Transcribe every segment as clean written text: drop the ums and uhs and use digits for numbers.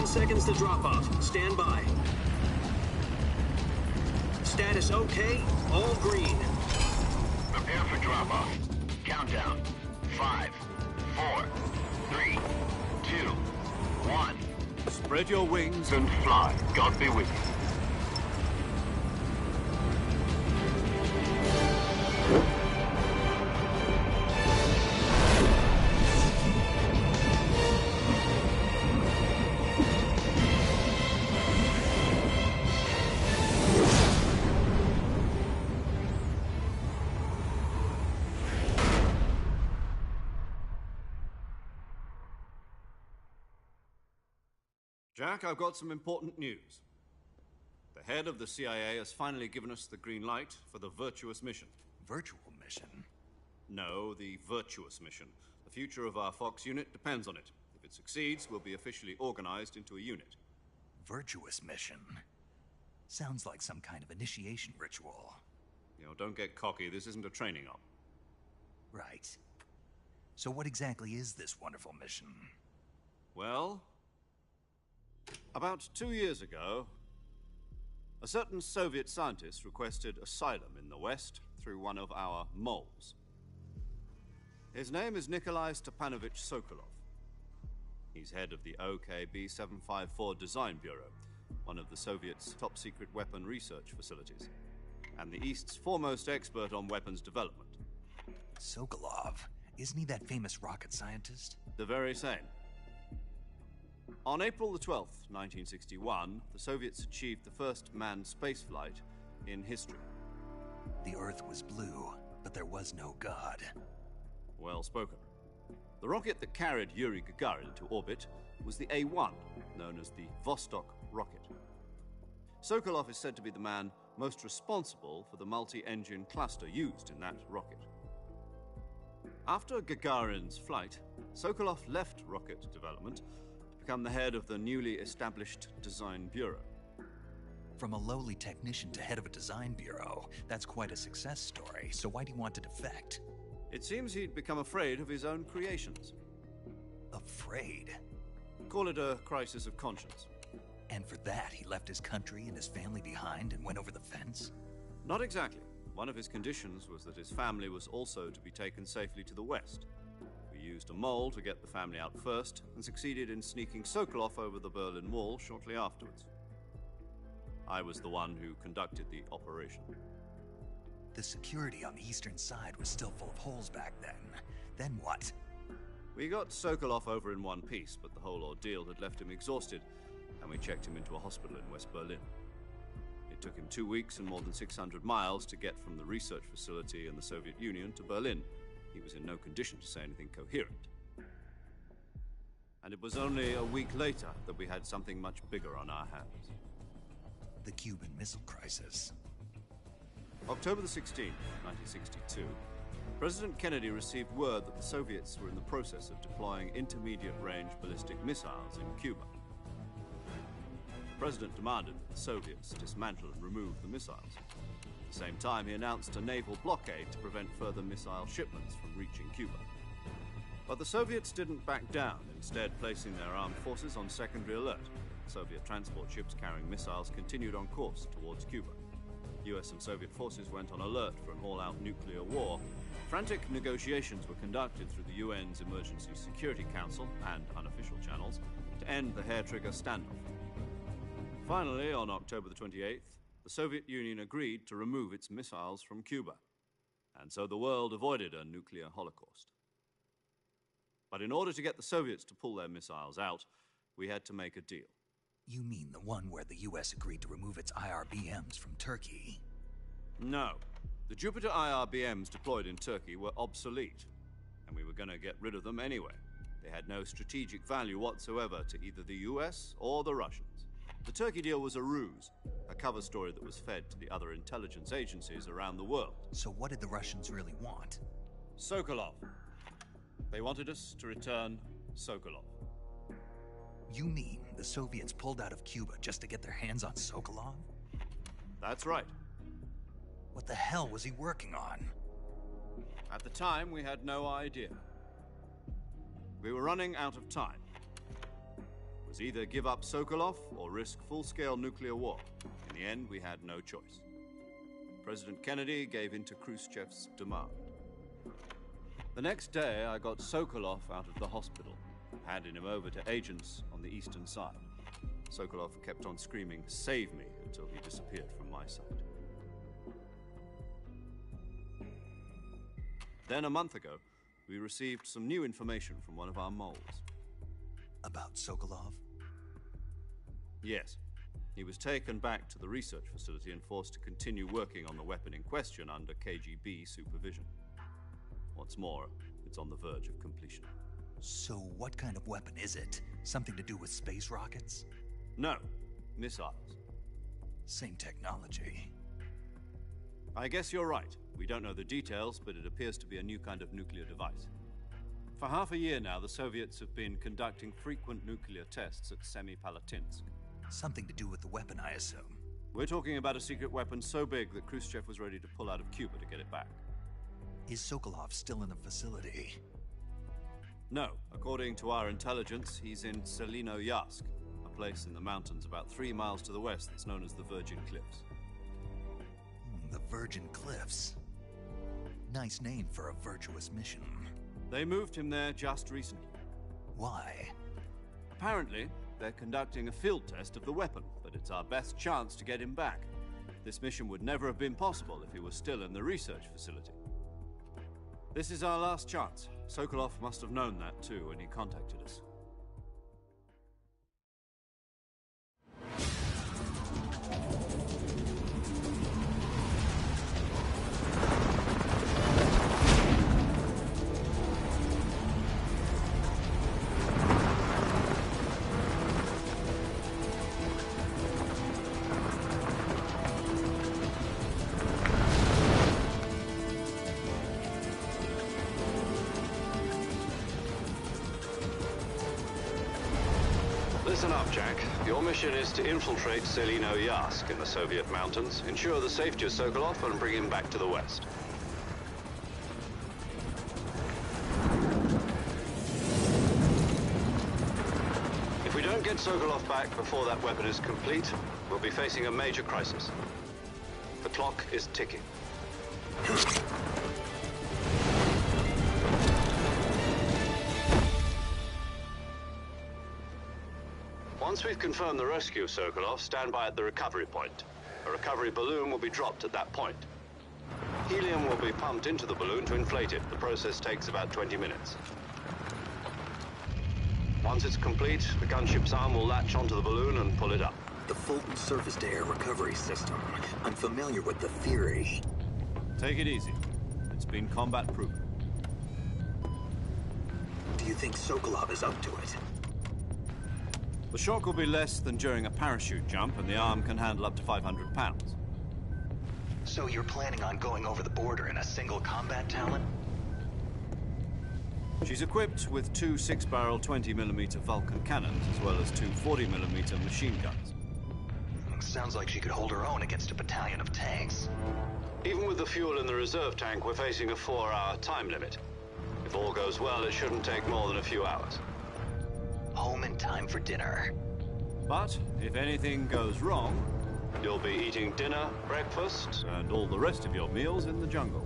seconds to drop off. Stand by. Status okay, all green. Prepare for drop-off. Countdown. 5, 4, 3, 2, 1. Spread your wings And fly. God be with you. Jack, I've got some important news. The head of the CIA has finally given us the green light for the virtuous mission. Virtual mission? No, the virtuous mission. The future of our Fox unit depends on it. If it succeeds, we'll be officially organized into a unit. Virtuous mission? Sounds like some kind of initiation ritual. You know, don't get cocky. This isn't a training op. Right. So what exactly is this wonderful mission? Well, about 2 years ago, a certain Soviet scientist requested asylum in the West through one of our moles. His name is Nikolai Stepanovich Sokolov. He's head of the OKB-754 Design Bureau, one of the Soviets' top-secret weapon research facilities, and the East's foremost expert on weapons development. Sokolov? Isn't he that famous rocket scientist? The very same. On April the 12th, 1961, the Soviets achieved the first manned spaceflight in history. The Earth was blue, but there was no God. Well spoken. The rocket that carried Yuri Gagarin to orbit was the A-1, known as the Vostok rocket. Sokolov is said to be the man most responsible for the multi-engine cluster used in that rocket. After Gagarin's flight, Sokolov left rocket development to become the head of the newly established Design Bureau. From a lowly technician to head of a design bureau, that's quite a success story, so why'd he want to defect? It seems he'd become afraid of his own creations. Afraid? Call it a crisis of conscience. And for that, he left his country and his family behind and went over the fence? Not exactly. One of his conditions was that his family was also to be taken safely to the West. We used a mole to get the family out first and succeeded in sneaking Sokolov over the Berlin Wall shortly afterwards. I was the one who conducted the operation. The security on the eastern side was still full of holes back then. Then what? We got Sokolov over in one piece, but the whole ordeal had left him exhausted, and we checked him into a hospital in West Berlin. It took him 2 weeks and more than 600 miles to get from the research facility in the Soviet Union to Berlin. He was in no condition to say anything coherent. And it was only a week later that we had something much bigger on our hands. The Cuban Missile Crisis. October the 16th, 1962, President Kennedy received word that the Soviets were in the process of deploying intermediate-range ballistic missiles in Cuba. The President demanded that the Soviets dismantle and remove the missiles. At the same time, he announced a naval blockade to prevent further missile shipments from reaching Cuba. But the Soviets didn't back down, instead placing their armed forces on secondary alert. Soviet transport ships carrying missiles continued on course towards Cuba. US and Soviet forces went on alert for an all-out nuclear war. Frantic negotiations were conducted through the UN's Emergency Security Council and unofficial channels to end the hair-trigger standoff. Finally, on October the 28th, the Soviet Union agreed to remove its missiles from Cuba, and so the world avoided a nuclear holocaust. But in order to get the Soviets to pull their missiles out, we had to make a deal. You mean the one where the US agreed to remove its IRBMs from Turkey? No. The Jupiter IRBMs deployed in Turkey were obsolete, and we were going to get rid of them anyway. They had no strategic value whatsoever to either the US or the Russians. The Turkey deal was a ruse, a cover story that was fed to the other intelligence agencies around the world. So what did the Russians really want? Sokolov. They wanted us to return Sokolov. You mean the Soviets pulled out of Cuba just to get their hands on Sokolov? That's right. What the hell was he working on? At the time, we had no idea. We were running out of time. was either give up Sokolov or risk full-scale nuclear war. In the end, we had no choice. President Kennedy gave in to Khrushchev's demand. The next day, I got Sokolov out of the hospital, handed him over to agents on the eastern side. Sokolov kept on screaming, "Save me," until he disappeared from my sight. Then, a month ago, we received some new information from one of our moles. About Sokolov? Yes. He was taken back to the research facility and forced to continue working on the weapon in question under KGB supervision. What's more, it's on the verge of completion. So what kind of weapon is it? Something to do with space rockets? No, missiles. Same technology. I guess you're right. We don't know the details, but it appears to be a new kind of nuclear device. For half a year now, the Soviets have been conducting frequent nuclear tests at Semipalatinsk. Something to do with the weapon, I assume. We're talking about a secret weapon so big that Khrushchev was ready to pull out of Cuba to get it back. Is Sokolov still in the facility? No. According to our intelligence, he's in Selino-Yarsk, a place in the mountains about 3 miles to the west that's known as the Virgin Cliffs. The Virgin Cliffs. Nice name for a virtuous mission. They moved him there just recently. Why? Apparently, they're conducting a field test of the weapon, but it's our best chance to get him back. This mission would never have been possible if he was still in the research facility. This is our last chance. Sokolov must have known that too when he contacted us. Listen up, Jack. Your mission is to infiltrate Selino-Yarsk in the Soviet mountains, ensure the safety of Sokolov, and bring him back to the West. If we don't get Sokolov back before that weapon is complete, we'll be facing a major crisis. The clock is ticking. Once we've confirmed the rescue of Sokolov, stand by at the recovery point. A recovery balloon will be dropped at that point. Helium will be pumped into the balloon to inflate it. The process takes about 20 minutes. Once it's complete, the gunship's arm will latch onto the balloon and pull it up. The Fulton surface-to-air recovery system. I'm familiar with the theory. Take it easy. It's been combat-proven. Do you think Sokolov is up to it? The shock will be less than during a parachute jump, and the arm can handle up to 500 pounds. So you're planning on going over the border in a single combat talon? She's equipped with 2 6-barrel 20mm Vulcan cannons, as well as 2 40mm machine guns. Sounds like she could hold her own against a battalion of tanks. Even with the fuel in the reserve tank, we're facing a 4-hour time limit. If all goes well, it shouldn't take more than a few hours. Home in time for dinner. But if anything goes wrong, you'll be eating dinner, breakfast, and all the rest of your meals in the jungle.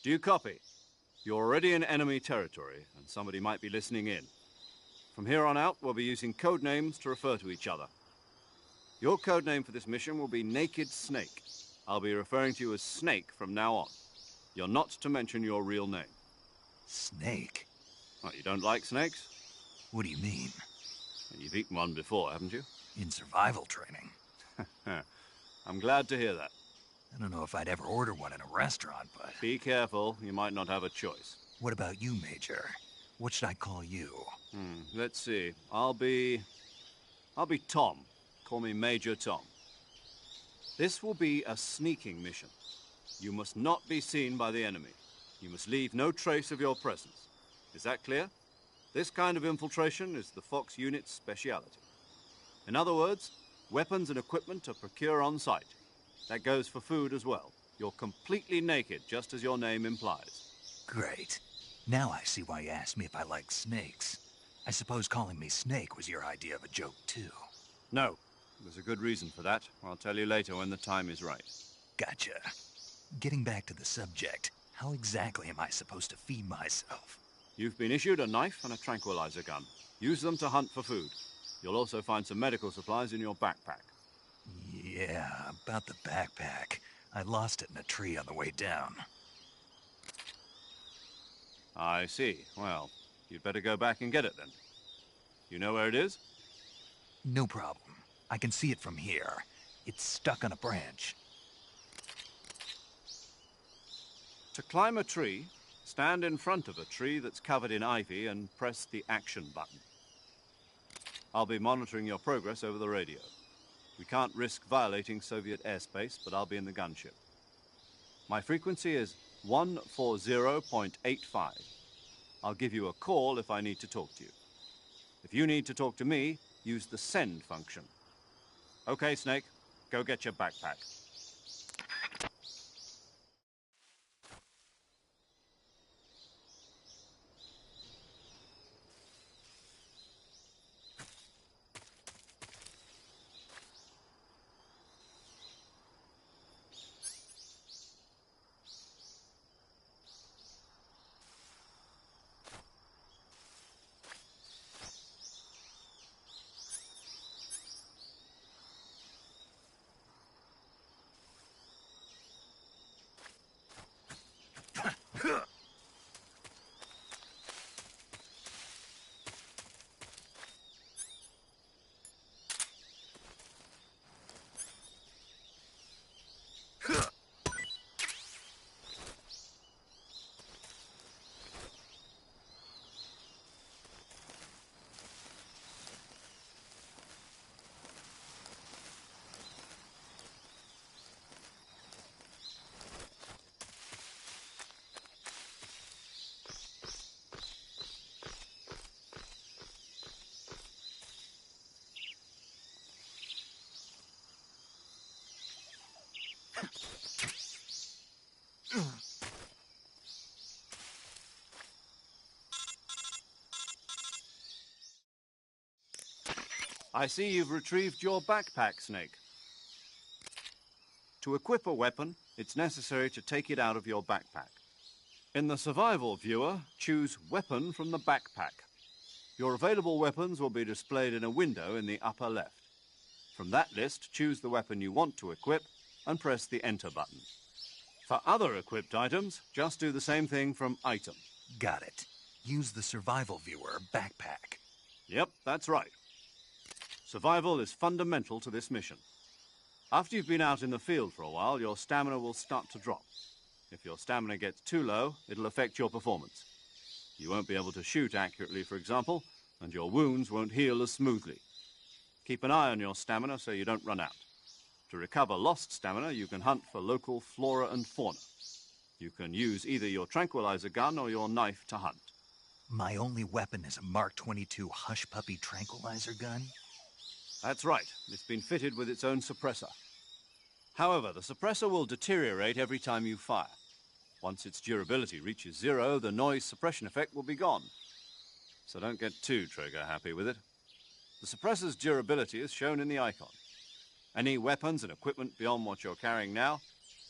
Do you copy? You're already in enemy territory, and somebody might be listening in. From here on out, we'll be using code names to refer to each other. Your code name for this mission will be Naked Snake. I'll be referring to you as Snake from now on. You're not to mention your real name. Snake? What, you don't like snakes? What do you mean? You've eaten one before, haven't you? In survival training. I'm glad to hear that. I don't know if I'd ever order one in a restaurant, but... Be careful, you might not have a choice. What about you, Major? What should I call you? Let's see. I'll be Tom. Call me Major Tom. This will be a sneaking mission. You must not be seen by the enemy. You must leave no trace of your presence. Is that clear? This kind of infiltration is the Fox unit's speciality. In other words, weapons and equipment are procured on site. That goes for food as well. You're completely naked, just as your name implies. Great. Now I see why you asked me if I like snakes. I suppose calling me Snake was your idea of a joke, too. No. There's a good reason for that. I'll tell you later when the time is right. Gotcha. Getting back to the subject, how exactly am I supposed to feed myself? You've been issued a knife and a tranquilizer gun. Use them to hunt for food. You'll also find some medical supplies in your backpack. Yeah, about the backpack. I lost it in a tree on the way down. I see. Well, you'd better go back and get it then. You know where it is? No problem. I can see it from here. It's stuck on a branch. To climb a tree, stand in front of a tree that's covered in ivy and press the action button. I'll be monitoring your progress over the radio. We can't risk violating Soviet airspace, but I'll be in the gunship. My frequency is 140.85. I'll give you a call if I need to talk to you. If you need to talk to me, use the send function. Okay, Snake, go get your backpack. I see you've retrieved your backpack, Snake. To equip a weapon, it's necessary to take it out of your backpack. In the survival viewer, choose Weapon from the backpack. Your available weapons will be displayed in a window in the upper left. From that list, choose the weapon you want to equip and press the Enter button. For other equipped items, just do the same thing from Item. Got it. Use the survival viewer backpack. Yep, that's right. Survival is fundamental to this mission. After you've been out in the field for a while, your stamina will start to drop. If your stamina gets too low, it'll affect your performance. You won't be able to shoot accurately, for example, and your wounds won't heal as smoothly. Keep an eye on your stamina so you don't run out. To recover lost stamina, you can hunt for local flora and fauna. You can use either your tranquilizer gun or your knife to hunt. My only weapon is a Mark 22 Hush Puppy tranquilizer gun? That's right. It's been fitted with its own suppressor. However, the suppressor will deteriorate every time you fire. Once its durability reaches 0, the noise suppression effect will be gone. So don't get too trigger-happy with it. The suppressor's durability is shown in the icon. Any weapons and equipment beyond what you're carrying now,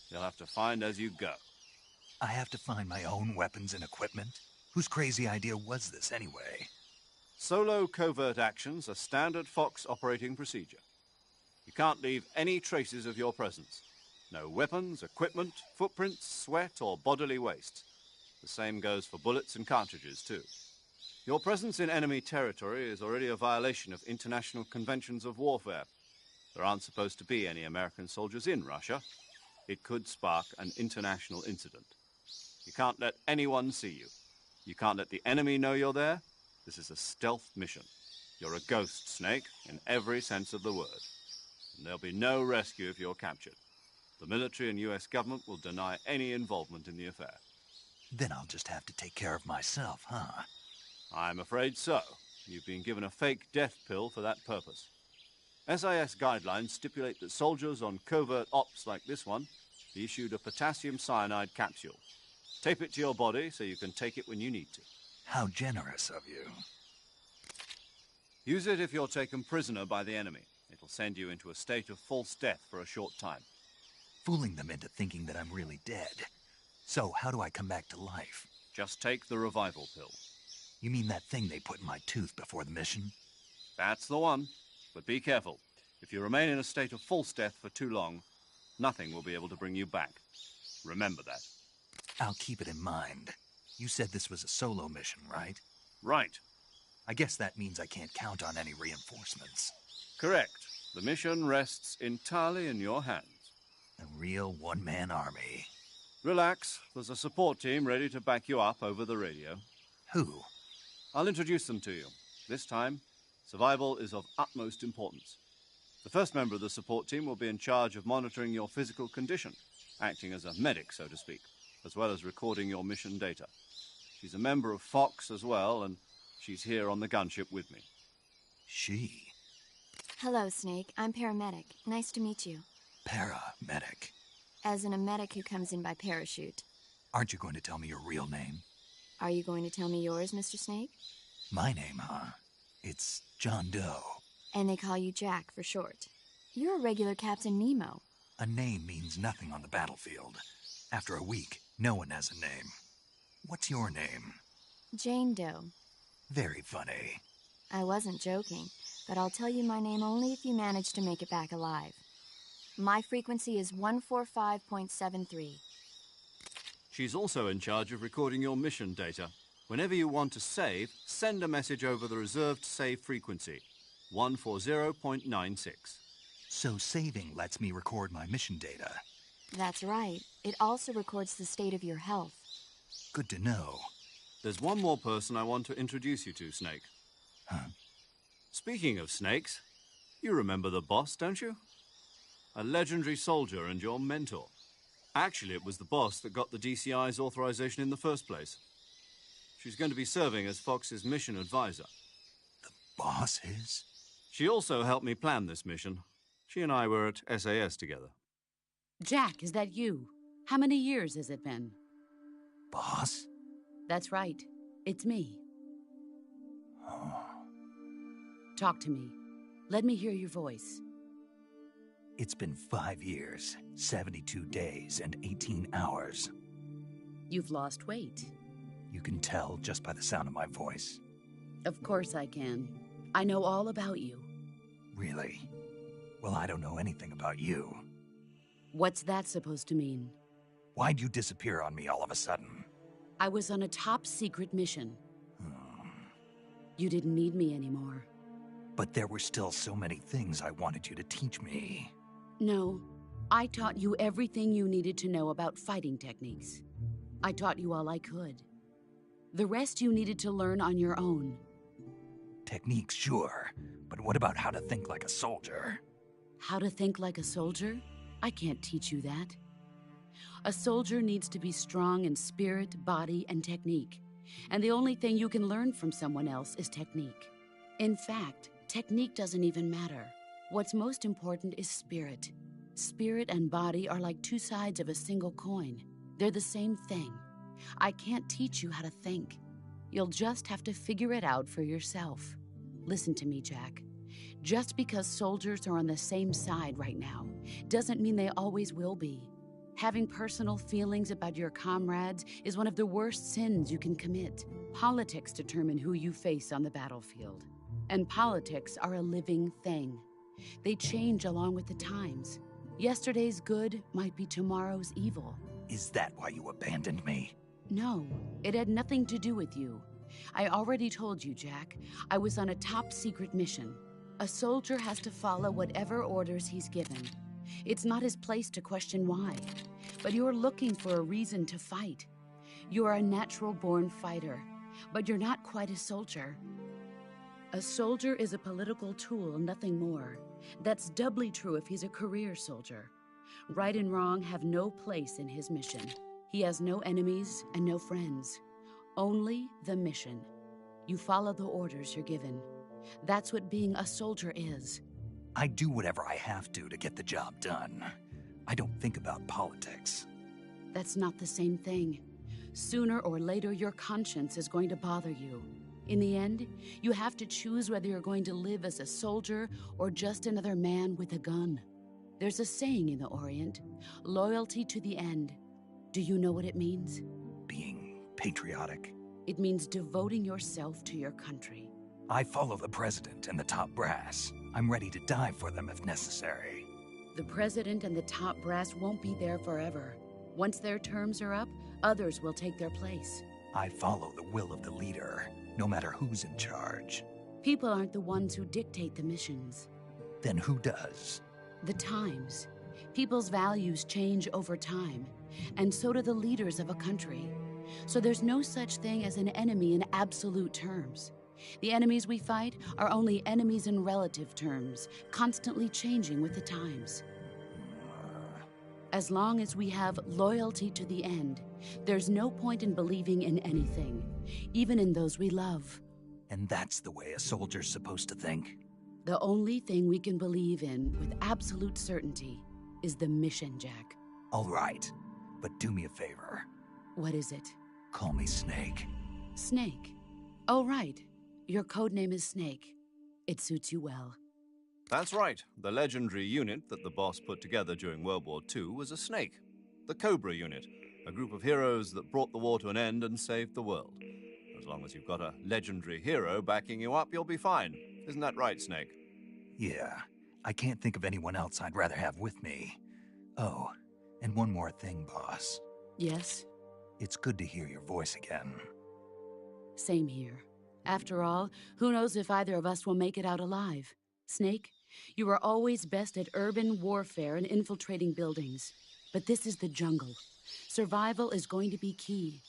you'll have to find as you go. I have to find my own weapons and equipment? Whose crazy idea was this, anyway? Solo covert actions are standard Fox operating procedure. You can't leave any traces of your presence. No weapons, equipment, footprints, sweat, or bodily waste. The same goes for bullets and cartridges, too. Your presence in enemy territory is already a violation of international conventions of warfare. There aren't supposed to be any American soldiers in Russia. It could spark an international incident. You can't let anyone see you. You can't let the enemy know you're there. This is a stealth mission. You're a ghost, Snake, in every sense of the word. And there'll be no rescue if you're captured. The military and US government will deny any involvement in the affair. Then I'll just have to take care of myself, huh? I'm afraid so. You've been given a fake death pill for that purpose. SIS guidelines stipulate that soldiers on covert ops like this one be issued a potassium cyanide capsule. Tape it to your body so you can take it when you need to. How generous of you. Use it if you're taken prisoner by the enemy. It'll send you into a state of false death for a short time. Fooling them into thinking that I'm really dead. So, how do I come back to life? Just take the revival pill. You mean that thing they put in my tooth before the mission? That's the one. But be careful. If you remain in a state of false death for too long, nothing will be able to bring you back. Remember that. I'll keep it in mind. You said this was a solo mission, right? Right. I guess that means I can't count on any reinforcements. Correct. The mission rests entirely in your hands. A real one-man army. Relax. There's a support team ready to back you up over the radio. Who? I'll introduce them to you. This time, survival is of utmost importance. The first member of the support team will be in charge of monitoring your physical condition, acting as a medic, so to speak, as well as recording your mission data. She's a member of Fox as well, and she's here on the gunship with me. She? Hello, Snake. I'm paramedic. Nice to meet you. Paramedic. As in a medic who comes in by parachute. Aren't you going to tell me your real name? Are you going to tell me yours, Mr. Snake? My name, huh? It's John Doe. And they call you Jack for short. You're a regular Captain Nemo. A name means nothing on the battlefield. After a week, no one has a name. What's your name? Jane Doe. Very funny. I wasn't joking, but I'll tell you my name only if you manage to make it back alive. My frequency is 145.73. She's also in charge of recording your mission data. Whenever you want to save, send a message over the reserved save frequency, 140.96. So saving lets me record my mission data. That's right. It also records the state of your health. Good to know. There's one more person I want to introduce you to, Snake. Huh? Speaking of snakes, you remember the boss, don't you? A legendary soldier and your mentor. Actually, it was the boss that got the DCI's authorization in the first place. She's going to be serving as Fox's mission advisor. The boss is? She also helped me plan this mission. She and I were at SAS together. Jack, is that you? How many years has it been? Boss? That's right. It's me. Oh. Talk to me. Let me hear your voice. It's been 5 years, 72 days, and 18 hours. You've lost weight. You can tell just by the sound of my voice. Of course I can. I know all about you. Really? Well, I don't know anything about you. What's that supposed to mean? Why'd you disappear on me all of a sudden? I was on a top-secret mission. You didn't need me anymore. But there were still so many things I wanted you to teach me. No, I taught you everything you needed to know about fighting techniques. I taught you all I could. The rest you needed to learn on your own. Techniques, sure. But what about how to think like a soldier? How to think like a soldier? I can't teach you that. A soldier needs to be strong in spirit, body, and technique. And the only thing you can learn from someone else is technique. In fact, technique doesn't even matter. What's most important is spirit. Spirit and body are like two sides of a single coin. They're the same thing. I can't teach you how to think. You'll just have to figure it out for yourself. Listen to me, Jack. Just because soldiers are on the same side right now doesn't mean they always will be. Having personal feelings about your comrades is one of the worst sins you can commit. Politics determine who you face on the battlefield. And politics are a living thing. They change along with the times. Yesterday's good might be tomorrow's evil. Is that why you abandoned me? No, it had nothing to do with you. I already told you, Jack. I was on a top-secret mission. A soldier has to follow whatever orders he's given. It's not his place to question why. But you're looking for a reason to fight. You are a natural-born fighter, but you're not quite a soldier. A soldier is a political tool, nothing more. That's doubly true if he's a career soldier. Right and wrong have no place in his mission. He has no enemies and no friends. Only the mission. You follow the orders you're given. That's what being a soldier is. I do whatever I have to get the job done. I don't think about politics. That's not the same thing. Sooner or later, your conscience is going to bother you. In the end, you have to choose whether you're going to live as a soldier or just another man with a gun. There's a saying in the Orient, loyalty to the end. Do you know what it means? Being patriotic. It means devoting yourself to your country. I follow the president and the top brass. I'm ready to die for them if necessary. The president and the top brass won't be there forever. Once their terms are up, others will take their place. I follow the will of the leader, no matter who's in charge. People aren't the ones who dictate the missions. Then who does? The times. People's values change over time, and so do the leaders of a country. So there's no such thing as an enemy in absolute terms. The enemies we fight are only enemies in relative terms, constantly changing with the times. As long as we have loyalty to the end, there's no point in believing in anything, even in those we love. And that's the way a soldier's supposed to think? The only thing we can believe in with absolute certainty is the mission, Jack. All right, but do me a favor. What is it? Call me Snake. Snake? Oh, right. Your code name is Snake. It suits you well. That's right. The legendary unit that the boss put together during World War II was a snake. The Cobra unit, a group of heroes that brought the war to an end and saved the world. As long as you've got a legendary hero backing you up, you'll be fine. Isn't that right, Snake? Yeah. I can't think of anyone else I'd rather have with me. Oh, and one more thing, boss. Yes? It's good to hear your voice again. Same here. After all, who knows if either of us will make it out alive? Snake, you are always best at urban warfare and infiltrating buildings. But this is the jungle. Survival is going to be key.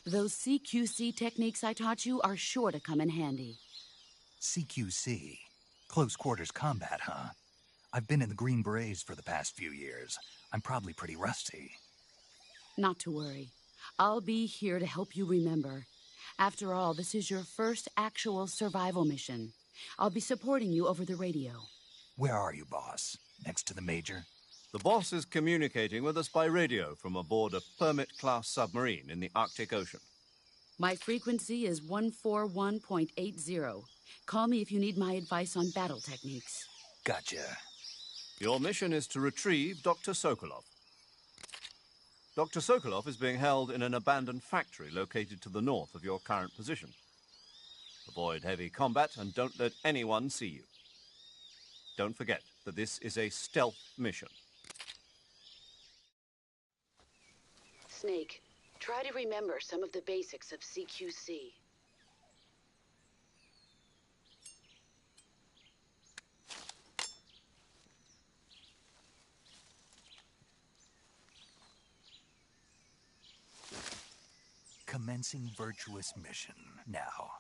Those CQC techniques I taught you are sure to come in handy. CQC? Close quarters combat, huh? I've been in the Green Berets for the past few years. I'm probably pretty rusty. Not to worry. I'll be here to help you remember. After all, this is your first actual survival mission. I'll be supporting you over the radio. Where are you, boss? Next to the Major? The boss is communicating with us by radio from aboard a Permit-class submarine in the Arctic Ocean. My frequency is 141.80. Call me if you need my advice on battle techniques. Gotcha. Your mission is to retrieve Dr. Sokolov. Dr. Sokolov is being held in an abandoned factory located to the north of your current position. Avoid heavy combat and don't let anyone see you. Don't forget that this is a stealth mission. Snake, try to remember some of the basics of CQC. Commencing virtuous mission now.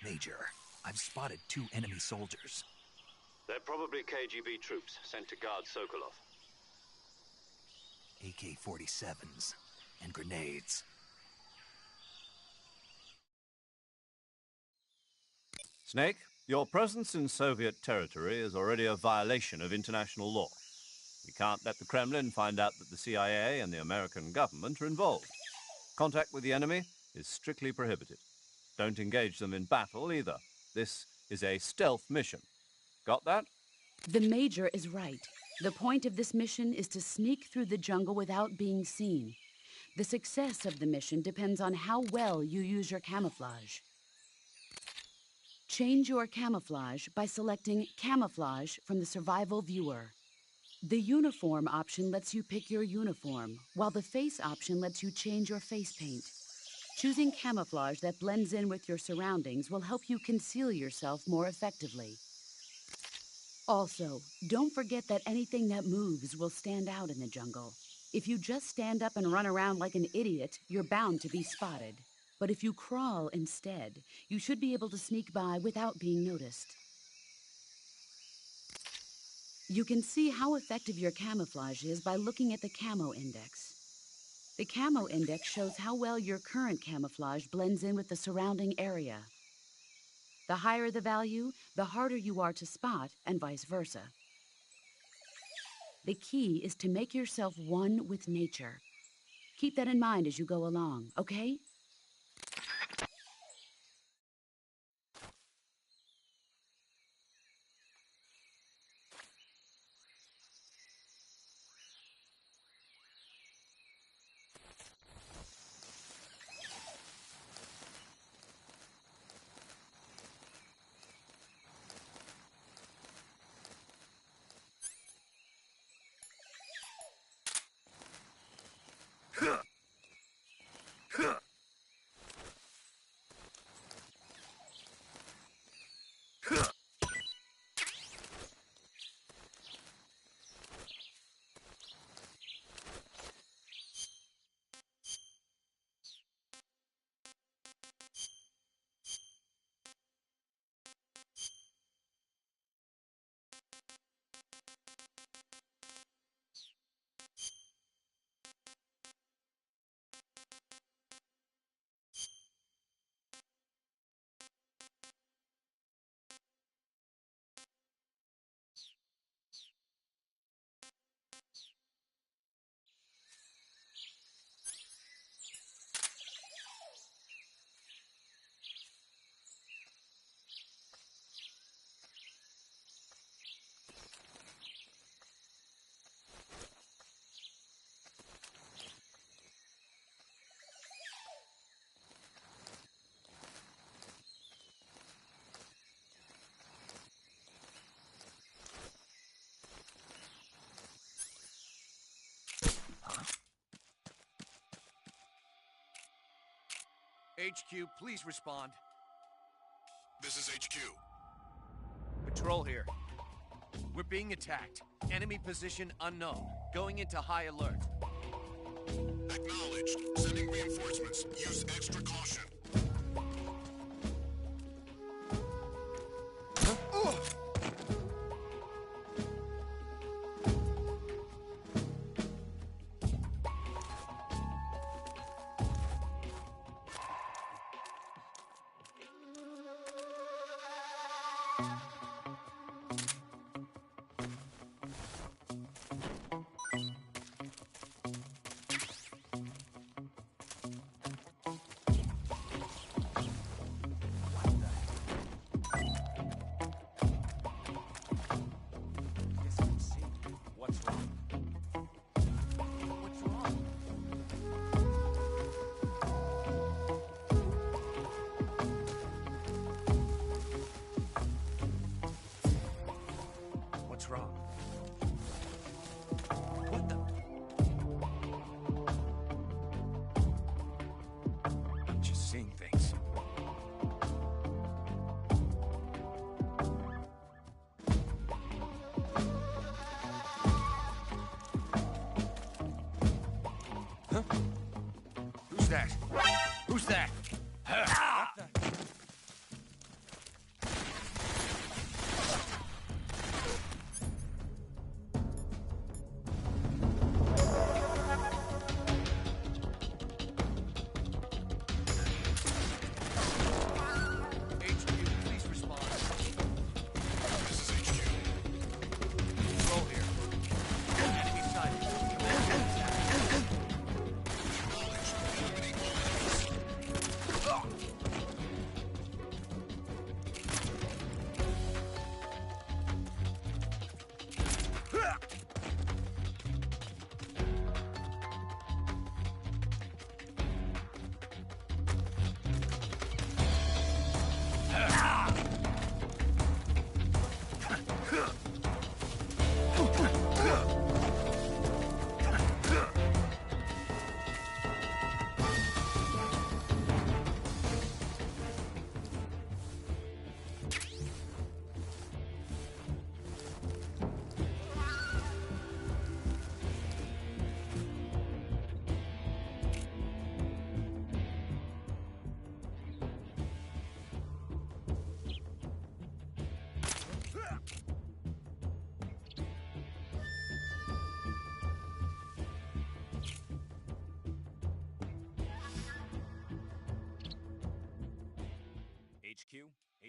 Major, I've spotted 2 enemy soldiers. They're probably KGB troops sent to guard Sokolov. AK-47s and grenades. Snake, your presence in Soviet territory is already a violation of international law. We can't let the Kremlin find out that the CIA and the American government are involved. Contact with the enemy is strictly prohibited. Don't engage them in battle either. This is a stealth mission. Got that? The Major is right. The point of this mission is to sneak through the jungle without being seen. The success of the mission depends on how well you use your camouflage. Change your camouflage by selecting Camouflage from the Survival Viewer. The Uniform option lets you pick your uniform, while the Face option lets you change your face paint. Choosing camouflage that blends in with your surroundings will help you conceal yourself more effectively. Also, don't forget that anything that moves will stand out in the jungle. If you just stand up and run around like an idiot, you're bound to be spotted. But if you crawl instead, you should be able to sneak by without being noticed. You can see how effective your camouflage is by looking at the camo index. The camo index shows how well your current camouflage blends in with the surrounding area. The higher the value, the harder you are to spot, and vice versa. The key is to make yourself one with nature. Keep that in mind as you go along, okay? HQ, please respond. This is HQ. Patrol here. We're being attacked. Enemy position unknown. Going into high alert. Acknowledged. Sending reinforcements. Use extra caution. What's wrong? What's wrong? What's wrong? What the? I'm just seeing things. Huh? Who's that? Who's that? What the? HQ, please respond. This is HQ. Control here. Enemy sighted. Commence attack. Acknowledged. Eliminate all enemies.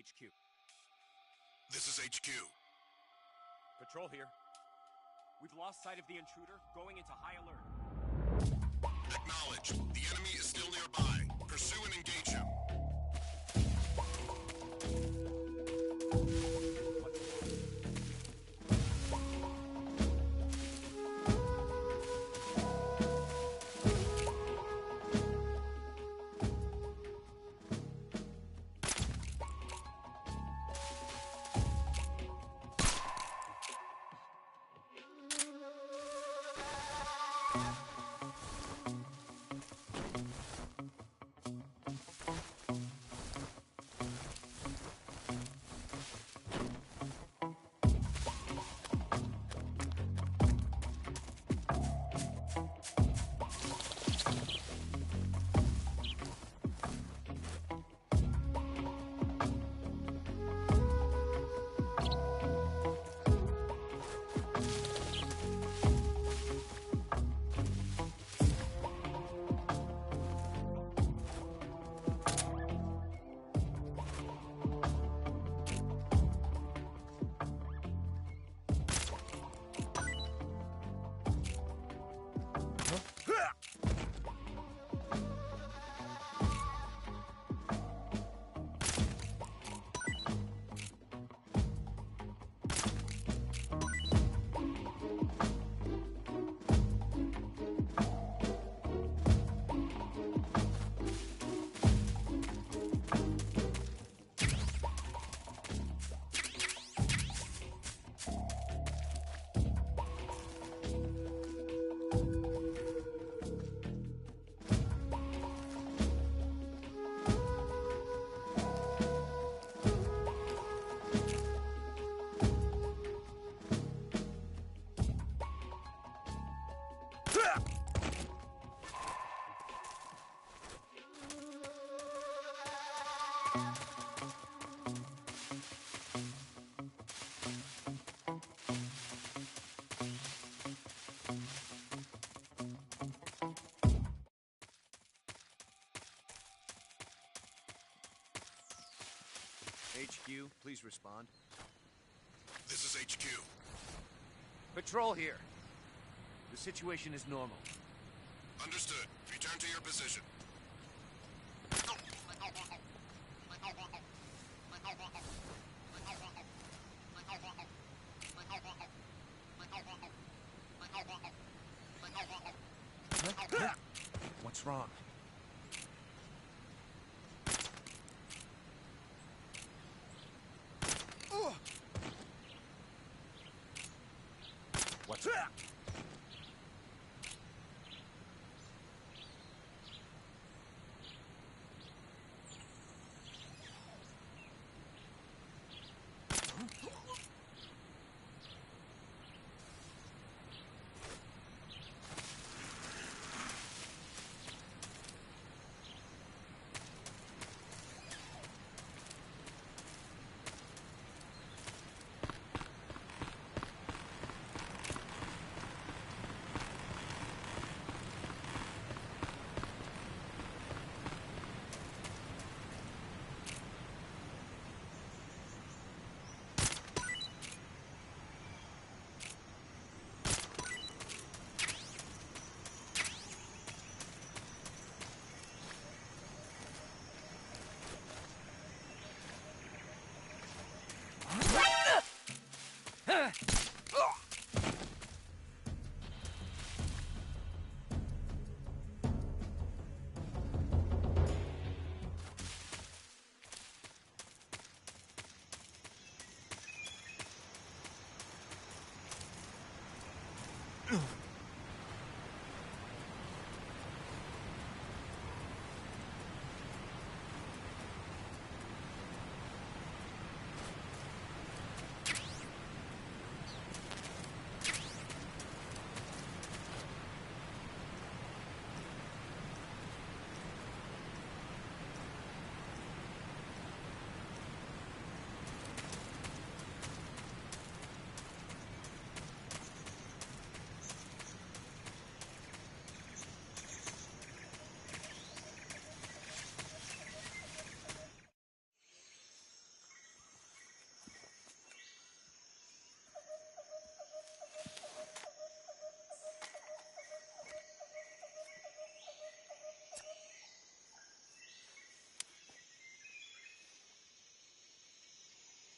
HQ. This is HQ. Patrol here. We've lost sight of the intruder, going into high alert. Acknowledge. The enemy is still nearby. Pursue and engage him. HQ, please respond. This is HQ. Patrol here. The situation is normal. Understood. Return to your position. What's wrong? What's wrong?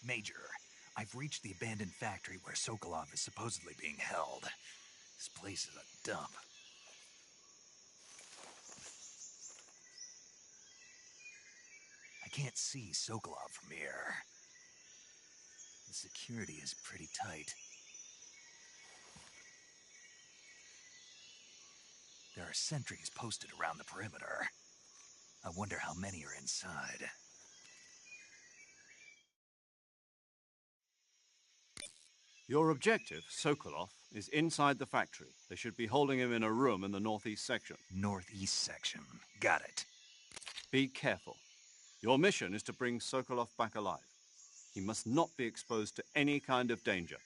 Major, I've reached the abandoned factory where Sokolov is supposedly being held. This place is a dump. I can't see Sokolov from here. The security is pretty tight. There are sentries posted around the perimeter. I wonder how many are inside. Your objective, Sokolov, is inside the factory. They should be holding him in a room in the northeast section. Northeast section. Got it. Be careful. Your mission is to bring Sokolov back alive. He must not be exposed to any kind of danger.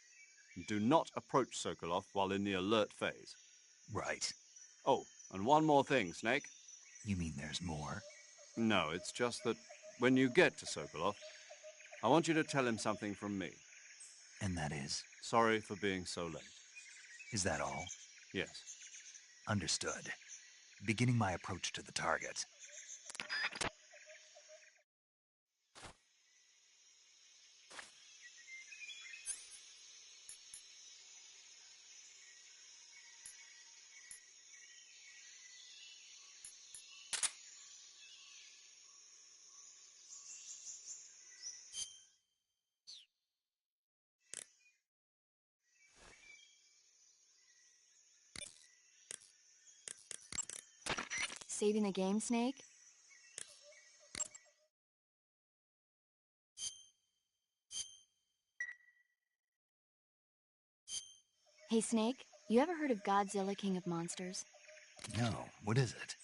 Do not approach Sokolov while in the alert phase. Right. Oh, and one more thing, Snake. You mean there's more? No, it's just that when you get to Sokolov, I want you to tell him something from me. And that is? Sorry for being so late. Is that all? Yes. Understood. Beginning my approach to the target. Saving the game, Snake? Hey, Snake, you ever heard of Godzilla, King of Monsters? No, what is it?